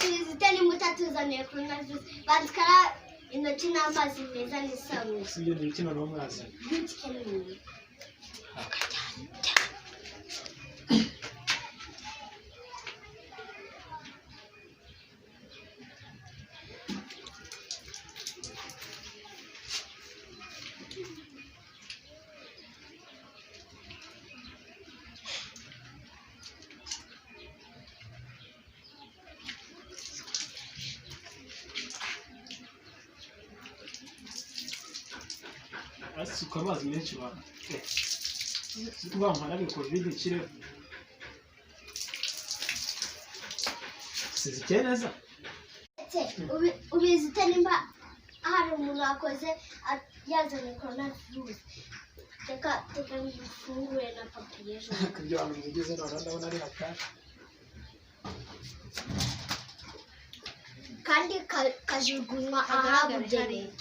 perezida nimutatuzaniye coronavirus bandikara intoki n'amazi meza n'isabune si ibyo ni kino n'umwazi ntikeneye asuka amazi menshi ba kuba mpana covid kire sizike neza ubizite nimba hari umuntu wakoze yazanye coronavirus teka ngifungure na papiye ejo kubyo abantu mugeze ndabona ari hatari kandi kajugunywa ahabugenewe